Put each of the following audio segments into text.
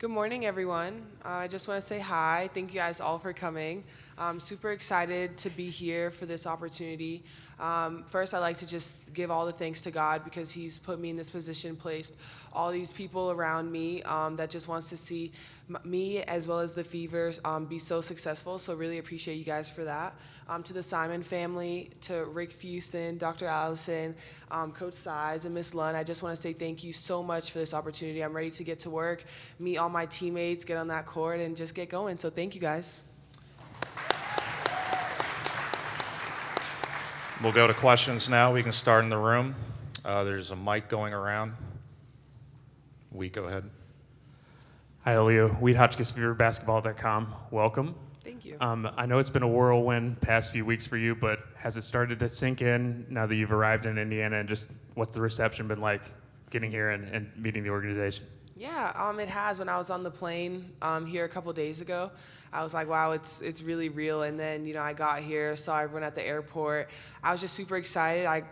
Good morning, everyone. I just want to say hi. Thank you guys all for coming. I'm super excited to be here for this opportunity. First, I'd like to just give all the thanks to God because He's put me in this position, placed all these people around me that just wants to see me as well as the Fevers be so successful. So really appreciate you guys for that. To the Simon family, to Rick Fusen, Dr. Allison, Coach Sides, and Miss Lunn, I just want to say thank you so much for this opportunity. I'm ready to get to work, meet all my teammates, get on that court, and just get going. So thank you guys. We'll go to questions now. We can start in the room. There's a mic going around. Go ahead. Hi, Aliyah. WheatHotchkissFeverBasketball.com. Welcome. Thank you. I know it's been a whirlwind past few weeks for you, but has it started to sink in now that you've arrived in Indiana, and just what's the reception been like getting here and meeting the organization? Yeah, it has. When I was on the plane here a couple days ago, I was like, wow, it's really real. And then, I got here, saw everyone at the airport. I was just super excited.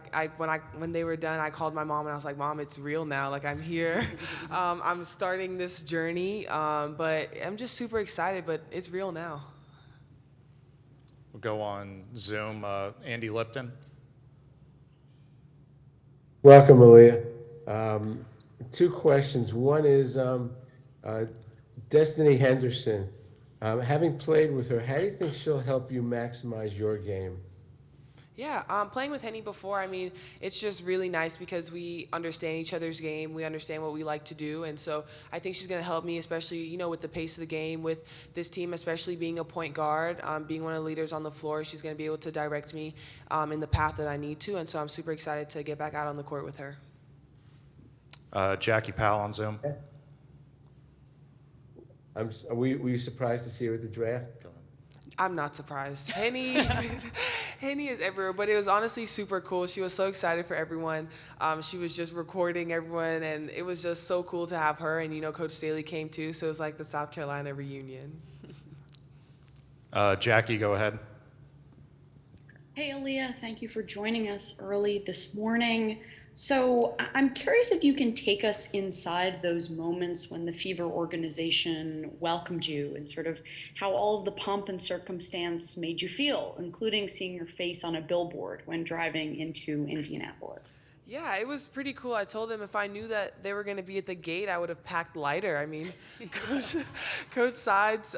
When they were done, I called my mom and I was like, Mom, it's real now. Like, I'm here. I'm starting this journey, but I'm just super excited, but it's real now. We'll go on Zoom. Andy Lipton. Welcome, Aliyah. Two questions. One is Destiny Henderson. Having played with her, how do you think she'll help you maximize your game? Yeah, playing with Henny before, it's just really nice because we understand each other's game. We understand what we like to do. And so I think she's going to help me, especially, with the pace of the game, with this team, especially being a point guard, being one of the leaders on the floor. She's going to be able to direct me in the path that I need to. And so I'm super excited to get back out on the court with her. Jackie Powell on Zoom. Were you surprised to see her at the draft? I'm not surprised. Henny is everywhere, but it was honestly super cool. She was so excited for everyone. She was just recording everyone, and it was just so cool to have her. And, Coach Staley came too, so it was like the South Carolina reunion. Jackie, go ahead. Hey, Aliyah, thank you for joining us early this morning. So I'm curious if you can take us inside those moments when the Fever organization welcomed you and sort of how all of the pomp and circumstance made you feel, including seeing your face on a billboard when driving into Indianapolis. Yeah, it was pretty cool. I told them if I knew that they were going to be at the gate, I would have packed lighter. Coach Sides,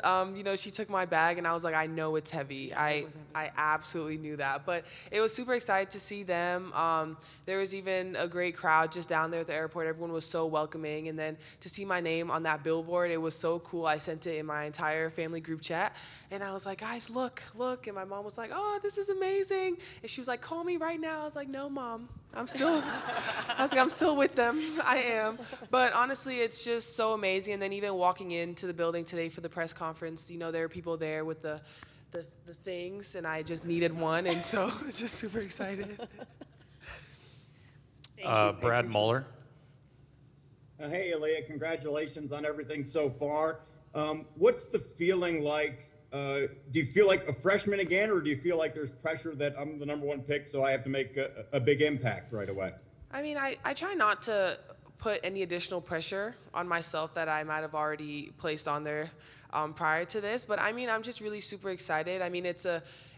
she took my bag, and I was like, I know it's heavy. I absolutely knew that. But it was super excited to see them. There was even a great crowd just down there at the airport. Everyone was so welcoming. And then to see my name on that billboard, it was so cool. I sent it in my entire family group chat. And I was like, guys, look. And my mom was like, oh, this is amazing. And she was like, call me right now. I was like, no, Mom. I'm still with them. I am. But honestly, it's just so amazing. And then even walking into the building today for the press conference, there are people there with the things, and I just needed one. And so it's just super excited. Brad Mueller. Hey, Aliyah, congratulations on everything so far. What's the feeling like? Do you feel like a freshman again, or do you feel like there's pressure that I'm the number one pick, so I have to make a big impact right away? I try not to put any additional pressure on myself that I might have already placed on there prior to this. But I'm just really super excited.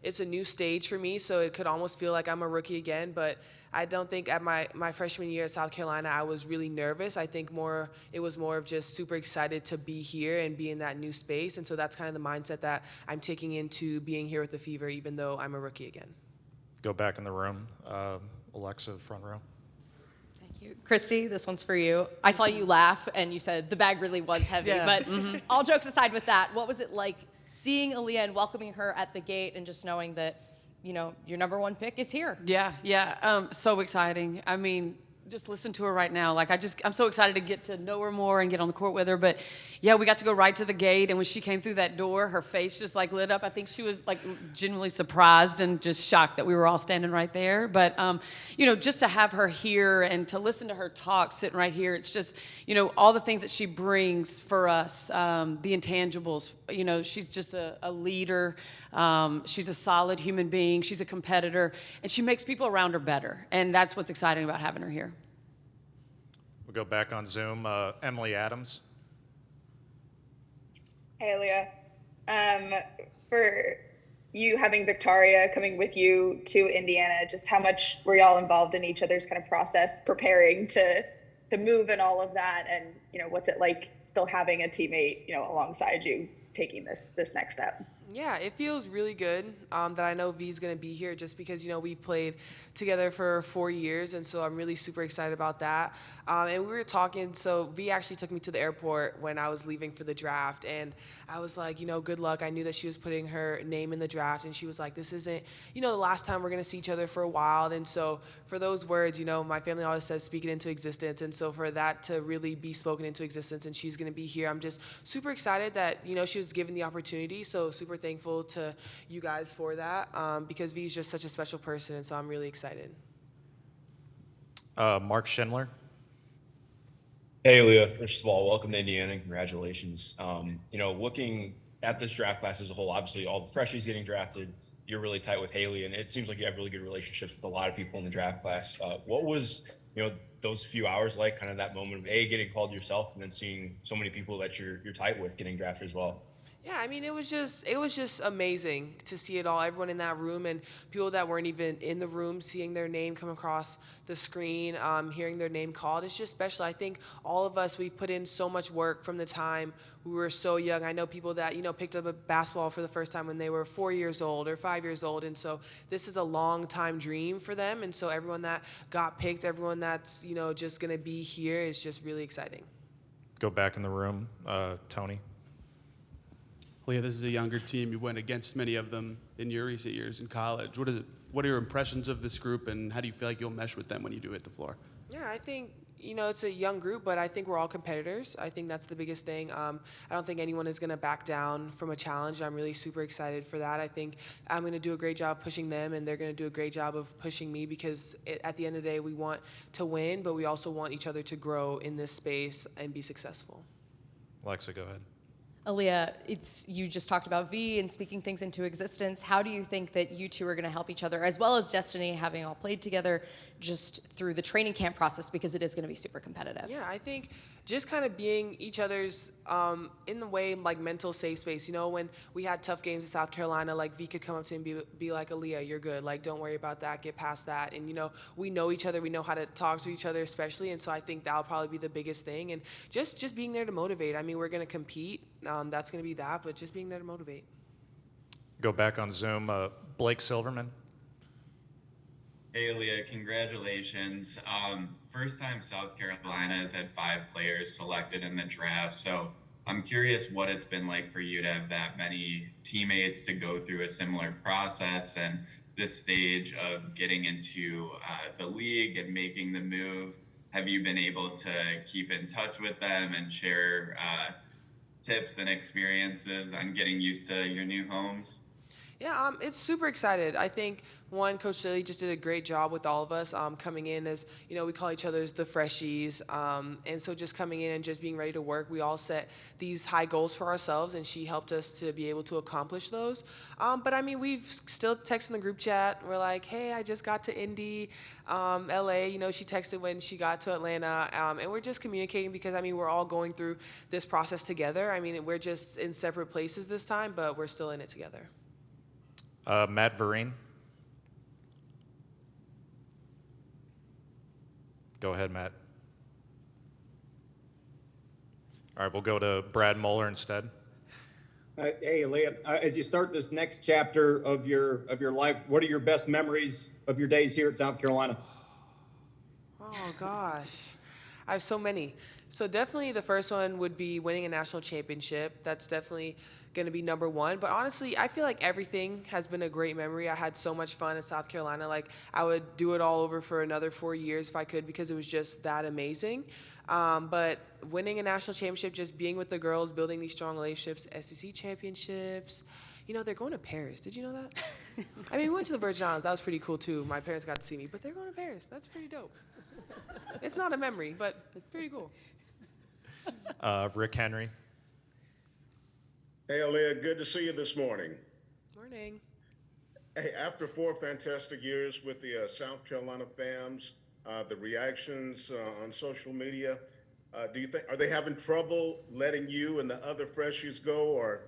It's a new stage for me, so it could almost feel like I'm a rookie again. But I don't think at my freshman year at South Carolina I was really nervous. I think it was more of just super excited to be here and be in that new space. And so that's kind of the mindset that I'm taking into being here with the Fever, even though I'm a rookie again. Go back in the room. Alexa, front row. Christie, this one's for you. I saw you laugh, and you said the bag really was heavy. Yeah. But all jokes aside with that, what was it like seeing Aliyah and welcoming her at the gate and just knowing that, your number one pick is here? Yeah. So exciting. Just listen to her right now. I'm so excited to get to know her more and get on the court with her. But yeah, we got to go right to the gate. And when she came through that door, her face just lit up. I think she was genuinely surprised and just shocked that we were all standing right there. But, just to have her here and to listen to her talk sitting right here, it's just, all the things that she brings for us, the intangibles. She's just a leader. She's a solid human being. She's a competitor. And she makes people around her better. And that's what's exciting about having her here. We'll go back on Zoom. Emily Adams. Hey, Aliyah. For you having Victoria coming with you to Indiana, just how much were y'all involved in each other's kind of process, preparing to move and all of that, and what's it like still having a teammate alongside you taking this next step? Yeah, it feels really good that I know V's going to be here just because, we've played together for 4 years. And so I'm really super excited about that. And we were talking, so V actually took me to the airport when I was leaving for the draft. And I was like, good luck. I knew that she was putting her name in the draft. And she was like, this isn't, the last time we're going to see each other for a while. And so for those words, my family always says, speak it into existence. And so for that to really be spoken into existence and she's going to be here, I'm just super excited that, she was given the opportunity. So super thankful to you guys for that because V is just such a special person, and so I'm really excited. Mark Schindler. Hey, Leah. First of all, welcome to Indiana. Congratulations. Looking at this draft class as a whole, obviously all the freshies getting drafted, you're really tight with Haley, and it seems like you have really good relationships with a lot of people in the draft class. What was, those few hours like, kind of that moment of getting called yourself, and then seeing so many people that you're tight with getting drafted as well? Yeah, I mean, it was just amazing to see it all. Everyone in that room and people that weren't even in the room, seeing their name come across the screen, hearing their name called. It's just special. I think all of us, we've put in so much work from the time we were so young. I know people that, picked up a basketball for the first time when they were 4 years old or 5 years old. And so this is a long time dream for them. And so everyone that got picked, everyone that's, just going to be here is just really exciting. Go back in the room. Tony. Leah, this is a younger team. You went against many of them in your recent years in college. What are your impressions of this group, and how do you feel like you'll mesh with them when you do hit the floor? Yeah, I think, it's a young group, but I think we're all competitors. I think that's the biggest thing. I don't think anyone is going to back down from a challenge. I'm really super excited for that. I think I'm going to do a great job pushing them, and they're going to do a great job of pushing me because at the end of the day, we want to win, but we also want each other to grow in this space and be successful. Alexa, go ahead. Aliyah, you just talked about V and speaking things into existence. How do you think that you two are going to help each other, as well as Destiny, having all played together, just through the training camp process, because it is going to be super competitive? Yeah, I think just kind of being each other's, in the way, like mental safe space. When we had tough games in South Carolina, like V could come up to me and be like, Aliyah, you're good. Like, don't worry about that. Get past that. And, we know each other. We know how to talk to each other, especially. And so I think that'll probably be the biggest thing. And just being there to motivate. I mean, we're going to compete. That's going to be that. But just being there to motivate. Go back on Zoom. Blake Silverman. Hey, Aliyah, congratulations. First time South Carolina has had 5 players selected in the draft. So I'm curious what it's been like for you to have that many teammates to go through a similar process and this stage of getting into the league and making the move. Have you been able to keep in touch with them and share tips and experiences on getting used to your new homes? Yeah, it's super excited. I think, Coach Lilly just did a great job with all of us coming in as, we call each other the freshies. And so just coming in and just being ready to work, we all set these high goals for ourselves, and she helped us to be able to accomplish those. But, I mean, we've still texted in the group chat. We're like, hey, I just got to Indy, LA. She texted when she got to Atlanta. And we're just communicating because, I mean, we're all going through this process together. I mean, we're just in separate places this time, but we're still in it together. Matt Vereen. Go ahead, Matt. All right, we'll go to Brad Moeller instead. Hey, Aliyah, as you start this next chapter of your life, what are your best memories of your days here at South Carolina? Oh, gosh. I have so many. So definitely the first one would be winning a national championship. That's definitely going to be number one. But honestly, I feel like everything has been a great memory. I had so much fun in South Carolina. Like, I would do it all over for another 4 years if I could because it was just that amazing. But winning a national championship, just being with the girls, building these strong relationships, SEC championships. They're going to Paris. Did you know that? I mean, we went to the Virgin Islands. That was pretty cool, too. My parents got to see me. But they're going to Paris. That's pretty dope. It's not a memory, but it's pretty cool. Rick Henry. Hey, Aliyah, good to see you this morning. Morning. Hey, after 4 fantastic years with the South Carolina FAMs, the reactions on social media, Are they having trouble letting you and the other freshies go, or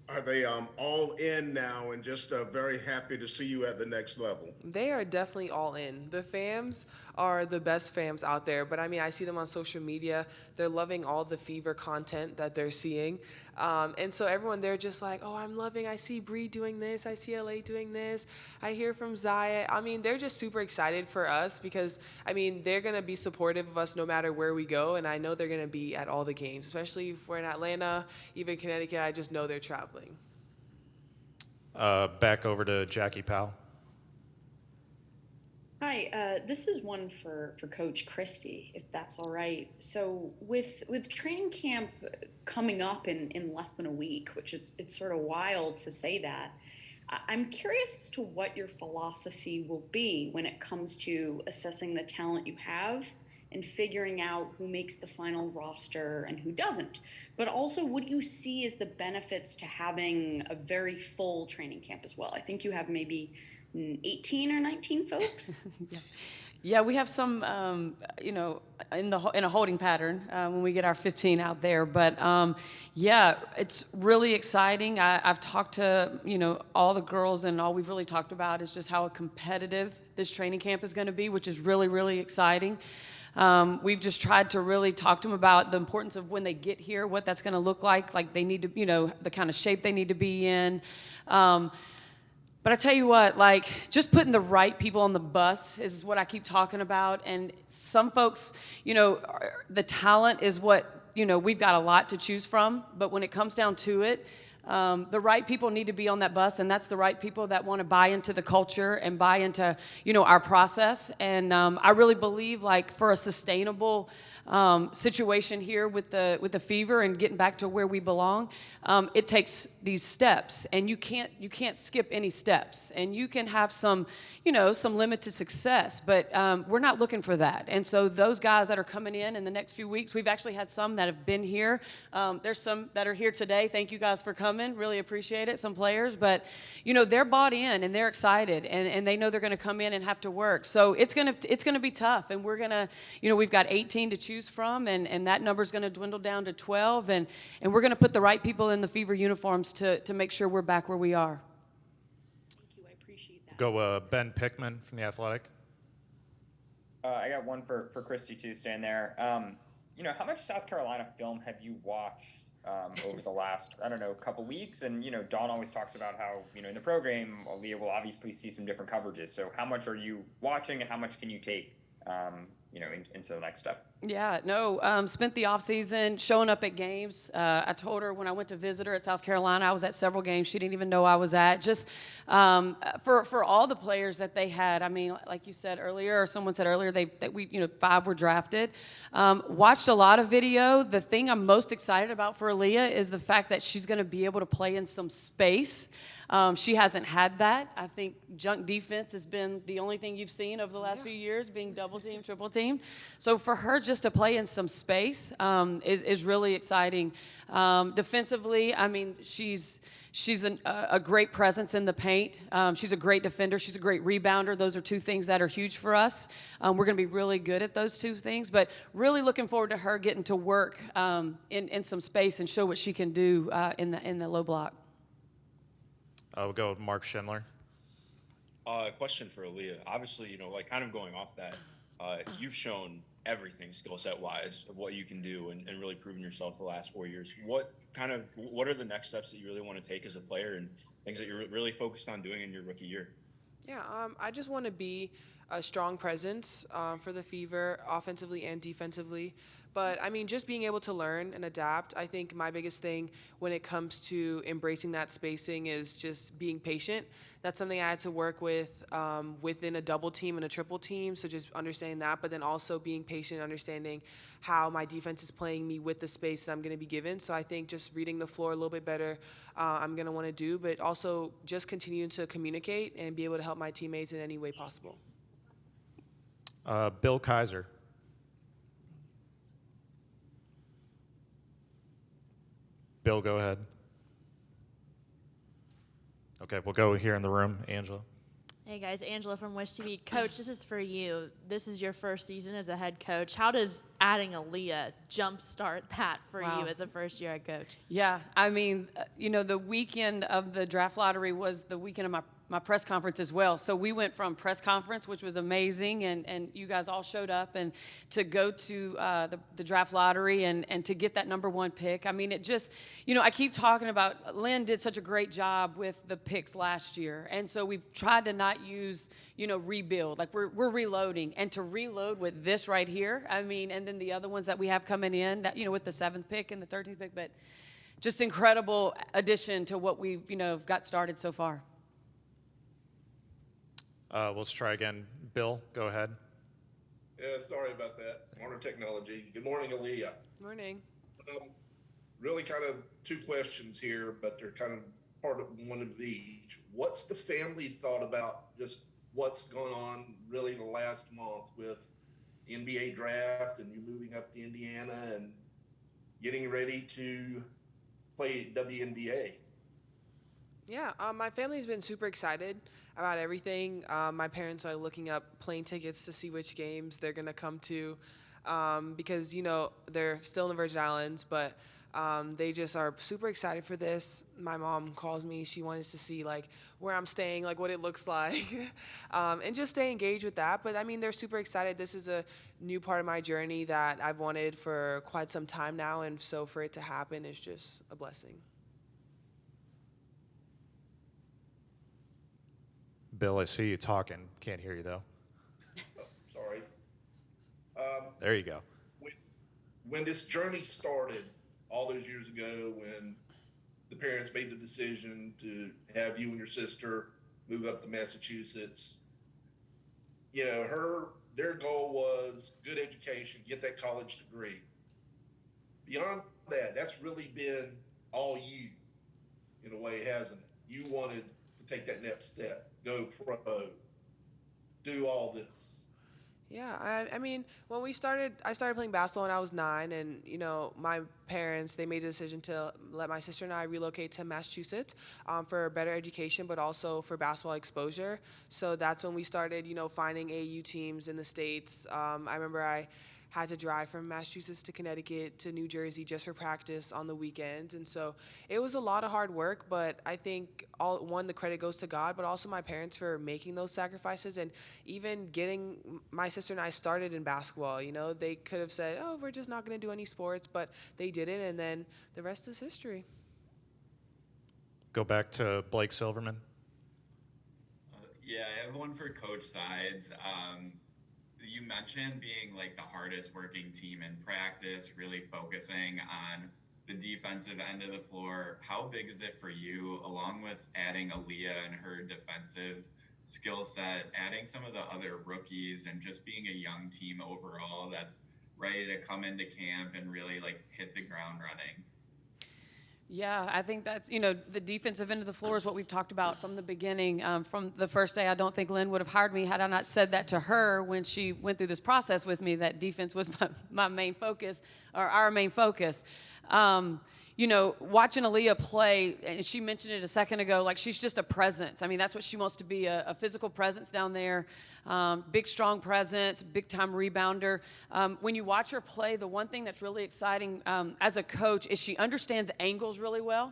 are they all in now and just very happy to see you at the next level? They are definitely all in. The fams are the best fams out there, but I mean, I see them on social media. They're loving all the Fever content that they're seeing. And so everyone, they're just like, oh, I'm loving, I see Bree doing this, I see LA doing this, I hear from Zaya. I mean, they're just super excited for us because, I mean, they're going to be supportive of us no matter where we go, and I know they're going to be at all the games, especially if we're in Atlanta, even Connecticut. I just know they're traveling. Back over to Jackie Powell. Hi, this is one for Coach Christie, if that's all right. So with training camp coming up in less than a week, which it's sort of wild to say that, I'm curious as to what your philosophy will be when it comes to assessing the talent you have and figuring out who makes the final roster and who doesn't. But also, what do you see as the benefits to having a very full training camp as well? I think you have maybe 18 or 19 folks. Yeah, we have some, you know, in a holding pattern when we get our 15 out there. But yeah, it's really exciting. I've talked to, you know, all the girls, and all we've really talked about is just how competitive this training camp is going to be, which is really, really exciting. We've just tried to really talk to them about the importance of when they get here, what that's going to look like they need to, you know, the kind of shape they need to be in. But I tell you what, like, just putting the right people on the bus is what I keep talking about. And some folks, you know, the talent is what, you know, we've got a lot to choose from. But when it comes down to it, the right people need to be on that bus, and that's the right people that want to buy into the culture and buy into, you know, our process. And I really believe, like, for a sustainable situation here with the Fever and getting back to where we belong, it takes these steps, and you can't skip any steps. And you can have some, you know, some limited success, but we're not looking for that. And so those guys that are coming in the next few weeks, we've actually had some that have been here. There's some that are here today. Thank you guys for coming. Really appreciate it. Some players, but you know, they're bought in and they're excited, and they know they're going to come in and have to work. So it's gonna be tough, and we're gonna, you know, we've got 18 to choose from, and that number's going to dwindle down to 12, and we're going to put the right people in the Fever uniforms to make sure we're back where we are. Thank you, I appreciate that. Go Ben Pickman from The Athletic. I got one for Christie too, staying there. You know, how much South Carolina film have you watched over the last, I don't know, couple weeks? And, you know, Dawn always talks about how, you know, in the program, Aliyah will obviously see some different coverages. So how much are you watching, and how much can you take, you know, into the next step? Yeah, no, spent the off season showing up at games. I told her when I went to visit her at South Carolina, I was at several games she didn't even know I was at. Just for all the players that they had. I mean, like you said earlier, or someone said earlier, that we, you know, 5 were drafted. Watched a lot of video. The thing I'm most excited about for Aliyah is the fact that she's going to be able to play in some space. She hasn't had that. I think junk defense has been the only thing you've seen over the last few years, being double teamed, triple teamed. So for her just to play in some space is really exciting. Defensively, I mean, she's a great presence in the paint. She's a great defender. She's a great rebounder. Those are two things that are huge for us. We're going to be really good at those two things, but really looking forward to her getting to work in some space and show what she can do in the low block. We'll go with Mark Schindler. Question for Aliyah. Obviously, you know, like kind of going off that, you've shown everything skill set wise of what you can do and really proven yourself the last 4 years. What are the next steps that you really want to take as a player and things that you're really focused on doing in your rookie year? Yeah, I just want to be a strong presence for the Fever, offensively and defensively. But, I mean, just being able to learn and adapt, I think my biggest thing when it comes to embracing that spacing is just being patient. That's something I had to work with within a double team and a triple team, so just understanding that, but then also being patient, understanding how my defense is playing me with the space that I'm going to be given. So I think just reading the floor a little bit better I'm going to want to do, but also just continuing to communicate and be able to help my teammates in any way possible. Bill Kaiser. Bill, go ahead. Okay, we'll go here in the room. Angela. Hey guys, Angela from Wish TV. Coach, this is for you. This is your first season as a head coach. How does adding Aliyah jumpstart that for Wow. you as a first-year head coach? Yeah, I mean, the weekend of the draft lottery was the weekend of my press conference as well. So we went from press conference, which was amazing, and you guys all showed up, and to go to the draft lottery and to get that #1 pick. I mean, it just, I keep talking about, Lynn did such a great job with the picks last year. And so we've tried to not use, rebuild. Like we're reloading, and to reload with this right here, I mean, and then the other ones that we have coming in, that, with the 7th pick and the 13th pick, but just incredible addition to what we've, got started so far. Let's try again. Bill, go ahead. Yeah, sorry about that. Warner Technology. Good morning, Aliyah. Morning. Really kind of two questions here, but they're kind of part of one of each. What's the family thought about just what's gone on really the last month with the NBA draft and you moving up to Indiana and getting ready to play WNBA? Yeah, my family's been super excited about everything. My parents are looking up plane tickets to see which games they're going to come to because, they're still in the Virgin Islands, but they just are super excited for this. My mom calls me. She wants to see, where I'm staying, what it looks like, and just stay engaged with that. But, I mean, they're super excited. This is a new part of my journey that I've wanted for quite some time now, and so for it to happen is just a blessing. Bill, I see you talking. Can't hear you, though. Oh, sorry. There you go. When this journey started all those years ago, when the parents made the decision to have you and your sister move up to Massachusetts, their goal was good education, get that college degree. Beyond that, that's really been all you, in a way, hasn't it? You wanted to take that next step, go pro, do all this. Yeah, I mean, when I started playing basketball when I was 9, and, my parents, they made a decision to let my sister and I relocate to Massachusetts for better education, but also for basketball exposure. So that's when we started, finding AAU teams in the States. I remember I had to drive from Massachusetts to Connecticut to New Jersey just for practice on the weekends. And so it was a lot of hard work, but I think the credit goes to God, but also my parents for making those sacrifices and even getting my sister and I started in basketball. They could have said, oh, we're just not going to do any sports, but they didn't, and then the rest is history. Go back to Blake Silverman. Yeah, I have one for Coach Sides. You mentioned being the hardest working team in practice, really focusing on the defensive end of the floor. How big is it for you, along with adding Aliyah and her defensive skill set, adding some of the other rookies, and just being a young team overall that's ready to come into camp and really hit the ground running? Yeah, I think that's, the defensive end of the floor is what we've talked about from the beginning. From the first day, I don't think Lynn would have hired me had I not said that to her when she went through this process with me, that defense was my main focus, or our main focus. Watching Aliyah play, and she mentioned it a second ago, she's just a presence. I mean, that's what she wants to be, a physical presence down there, big, strong presence, big-time rebounder. When you watch her play, the one thing that's really exciting as a coach is she understands angles really well.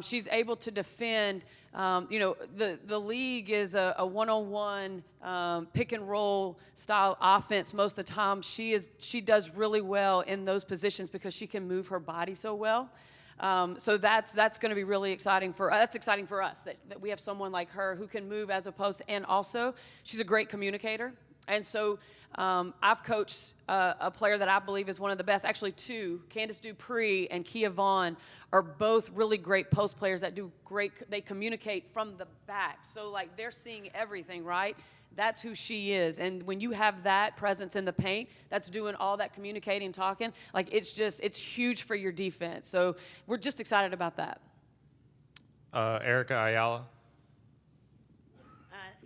She's able to defend. The league is a one-on-one pick and roll style offense most of the time. She does really well in those positions because she can move her body so well. So that's going to be really exciting for us that we have someone like her who can move as opposed to, and also she's a great communicator. And so I've coached a player that I believe is one of the best, actually two, Candace Dupree and Kia Vaughn are both really great post players that do great, they communicate from the back. So they're seeing everything, right? That's who she is. And when you have that presence in the paint, that's doing all that communicating, talking, it's huge for your defense. So we're just excited about that. Erica Ayala.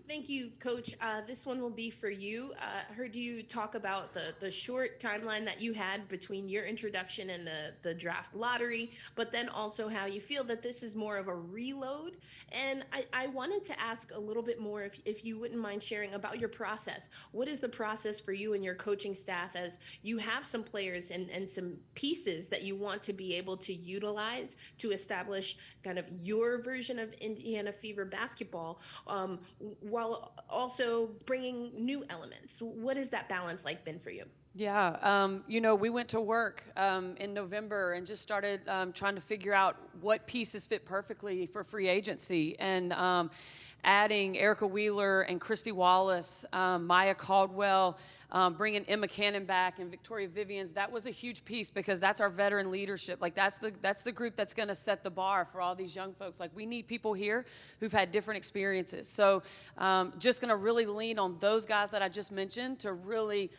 Thank you, Coach. This one will be for you. I heard you talk about the short timeline that you had between your introduction and the draft lottery, but then also how you feel that this is more of a reload. And I wanted to ask a little bit more, if you wouldn't mind sharing about your process. What is the process for you and your coaching staff as you have some players and some pieces that you want to be able to utilize to establish kind of your version of Indiana Fever basketball, while also bringing new elements? What has that balance like been for you? Yeah, we went to work in November and just started trying to figure out what pieces fit perfectly for free agency. And adding Erica Wheeler and Christy Wallace, Maya Caldwell, bringing Emma Cannon back and Victoria Vivians, that was a huge piece because that's our veteran leadership. Like that's the group that's going to set the bar for all these young folks. Like we need people here who've had different experiences. So just going to really lean on those guys that I just mentioned to really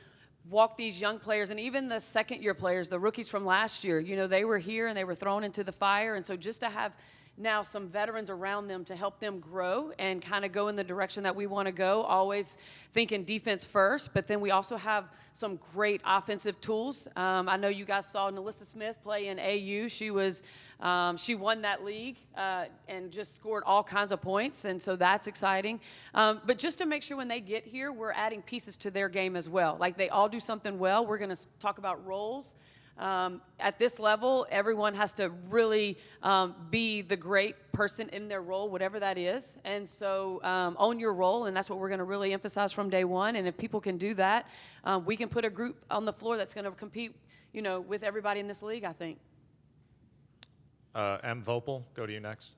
walk these young players, and even the second-year players, the rookies from last year, they were here and they were thrown into the fire. And so just to have now some veterans around them to help them grow and kind of go in the direction that we want to go, always thinking defense first, but then we also have some great offensive tools. I know you guys saw Nalissa Smith play in AU. She won that league and just scored all kinds of points, and so that's exciting. But just to make sure when they get here, we're adding pieces to their game as well. Like they all do something well. We're going to talk about roles. At this level, everyone has to really be the great person in their role, whatever that is. And so own your role, and that's what we're going to really emphasize from day one. And if people can do that, we can put a group on the floor that's going to compete, with everybody in this league, I think. M. Vopel, go to you next.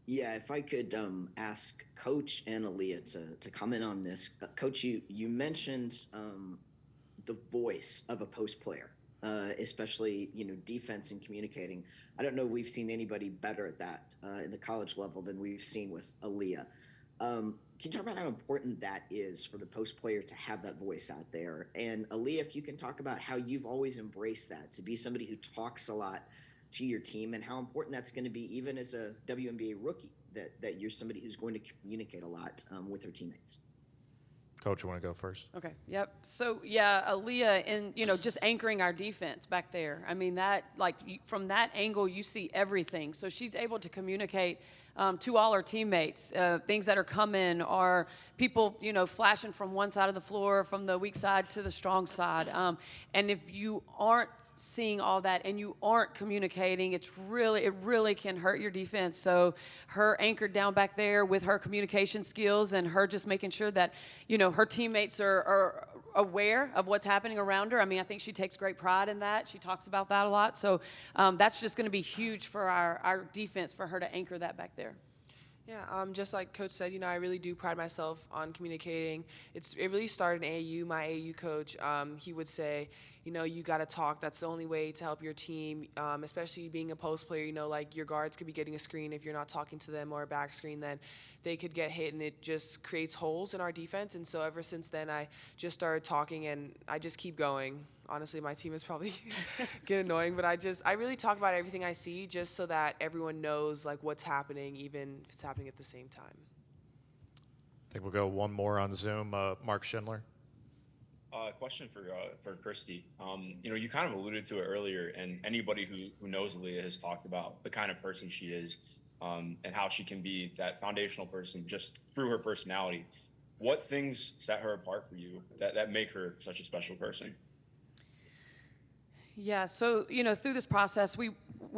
Yeah, if I could ask Coach and Aliyah to comment on this. Coach, you mentioned the voice of a post player, especially defense and communicating. I don't know if we've seen anybody better at that in the college level than we've seen with Aliyah. Can you talk about how important that is for the post player to have that voice out there? And Aliyah, if you can talk about how you've always embraced that, to be somebody who talks a lot to your team, and how important that's going to be even as a WNBA rookie, that you're somebody who's going to communicate a lot with her teammates. Coach, you want to go first? Okay. Yep. So yeah, Aliyah, and just anchoring our defense back there. I mean that, from that angle, you see everything. So she's able to communicate to all her teammates things that are coming, or people, flashing from one side of the floor, from the weak side to the strong side. And if you aren't seeing all that and you aren't communicating, it really can hurt your defense. So her anchored down back there with her communication skills and her just making sure that her teammates are aware of what's happening around her. I mean, I think she takes great pride in that. She talks about that a lot. So that's just going to be huge for our defense, for her to anchor that back there. Yeah, just like Coach said, I really do pride myself on communicating. It really started in AU. My AU coach, he would say, you got to talk. That's the only way to help your team, especially being a post player. Like your guards could be getting a screen. If you're not talking to them, or a back screen, then they could get hit, and it just creates holes in our defense. And so ever since then, I just started talking, and I just keep going. Honestly, my team is probably get annoying, but I really talk about everything I see, just so that everyone knows what's happening, even if it's happening at the same time. I think we'll go one more on Zoom. Mark Schindler. Question for Christie. You kind of alluded to it earlier, and anybody who knows Aliyah has talked about the kind of person she is, and how she can be that foundational person just through her personality. What things set her apart for you that make her such a special person? Yeah, so, through this process, we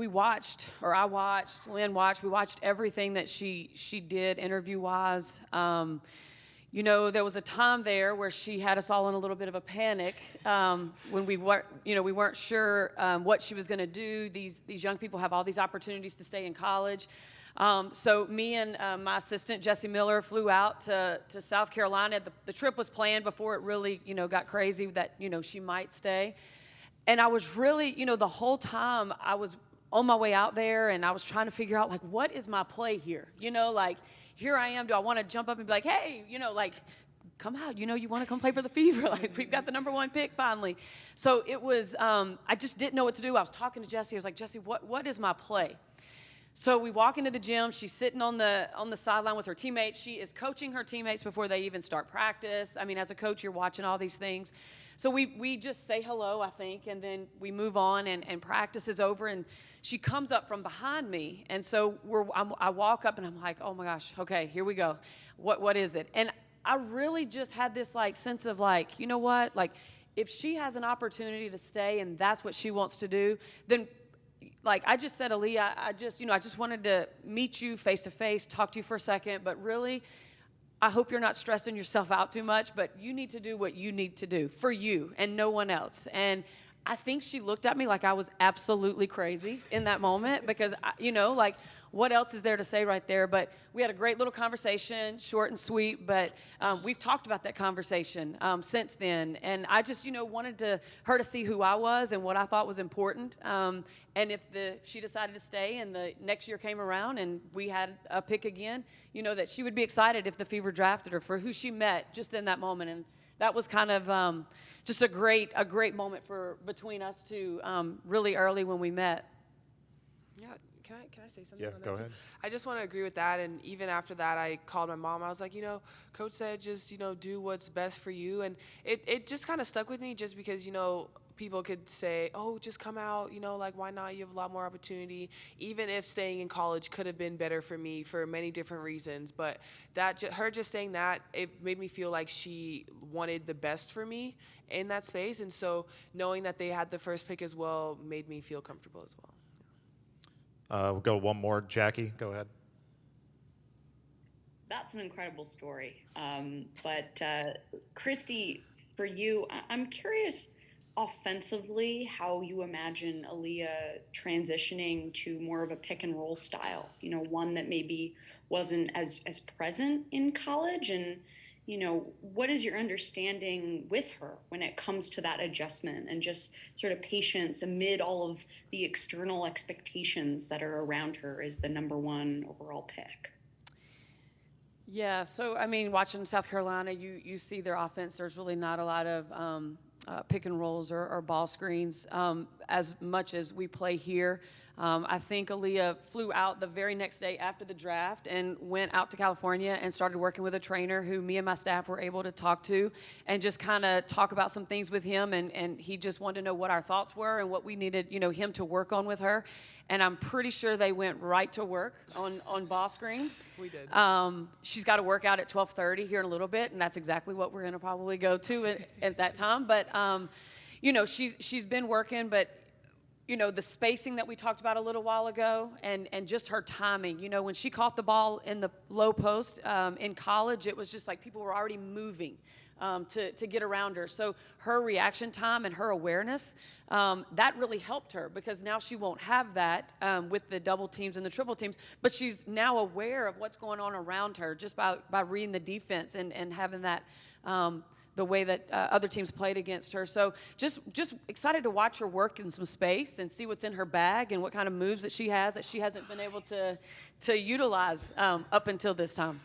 watched, or I watched, Lynn watched, we watched everything that she did interview-wise. There was a time there where she had us all in a little bit of a panic when we weren't sure what she was going to do. These young people have all these opportunities to stay in college. So me and my assistant, Jesse Miller, flew out to South Carolina. The trip was planned before it really, got crazy that, she might stay. And I was really, the whole time I was on my way out there, and I was trying to figure out, what is my play here? Here I am. Do I want to jump up and be like, hey, come out. You want to come play for the Fever. We've got the #1 pick finally. So it was, I just didn't know what to do. I was talking to Jesse. I was like, Jesse, what is my play? So we walk into the gym. She's sitting on the sideline with her teammates. She is coaching her teammates before they even start practice. I mean, as a coach, you're watching all these things. So we just say hello, I think, and then we move on, and practice is over, and she comes up from behind me. And so I walk up, and I'm like, oh, my gosh, okay, here we go. What is it? And I really just had this, like, sense of, like, you know what? Like, if she has an opportunity to stay and that's what she wants to do, then – like I just said, Aliyah, I just wanted to meet you face to face, talk to you for a second, but really, I hope you're not stressing yourself out too much, but you need to do what you need to do for you and no one else. And I think she looked at me like I was absolutely crazy in that moment because, like, what else is there to say right there? But we had a great little conversation, short and sweet, but we've talked about that conversation since then. And I just, wanted her to see who I was and what I thought was important. And if she decided to stay and the next year came around and we had a pick again, that she would be excited if the Fever drafted her for who she met just in that moment. And that was kind of just a great moment between us two really early when we met. Yeah. Can I say something? Yeah, on that go too? ahead. I just want to agree with that. And even after that, I called my mom. I was like, Coach said just, do what's best for you. And it just kind of stuck with me just because, people could say, oh, just come out, like, why not? You have a lot more opportunity. Even if staying in college could have been better for me for many different reasons. But her just saying that, it made me feel like she wanted the best for me in that space. And so knowing that they had the first pick as well made me feel comfortable as well. We'll go one more. Jackie, go ahead. That's an incredible story. But Christie, for you, I'm curious offensively how you imagine Aliyah transitioning to more of a pick and roll style, one that maybe wasn't as present in college. And, what is your understanding with her when it comes to that adjustment and just sort of patience amid all of the external expectations that are around her as the number one overall pick? Yeah, so, I mean, watching South Carolina, you see their offense. There's really not a lot of pick and rolls or ball screens as much as we play here. I think Aliyah flew out the very next day after the draft and went out to California and started working with a trainer who me and my staff were able to talk to and just kind of talk about some things with him. And he just wanted to know what our thoughts were and what we needed, him to work on with her. And I'm pretty sure they went right to work on ball screens. We did. She's got to work out at 12:30 here in a little bit, and that's exactly what we're going to probably go to at that time. But, she's been working, but, the spacing that we talked about a little while ago and just her timing. When she caught the ball in the low post in college, it was just like people were already moving to get around her. So her reaction time and her awareness, that really helped her because now she won't have that with the double teams and the triple teams, but she's now aware of what's going on around her just by reading the defense and having that the way that other teams played against her. So just excited to watch her work in some space and see what's in her bag and what kind of moves that she has that she hasn't been able to utilize up until this time.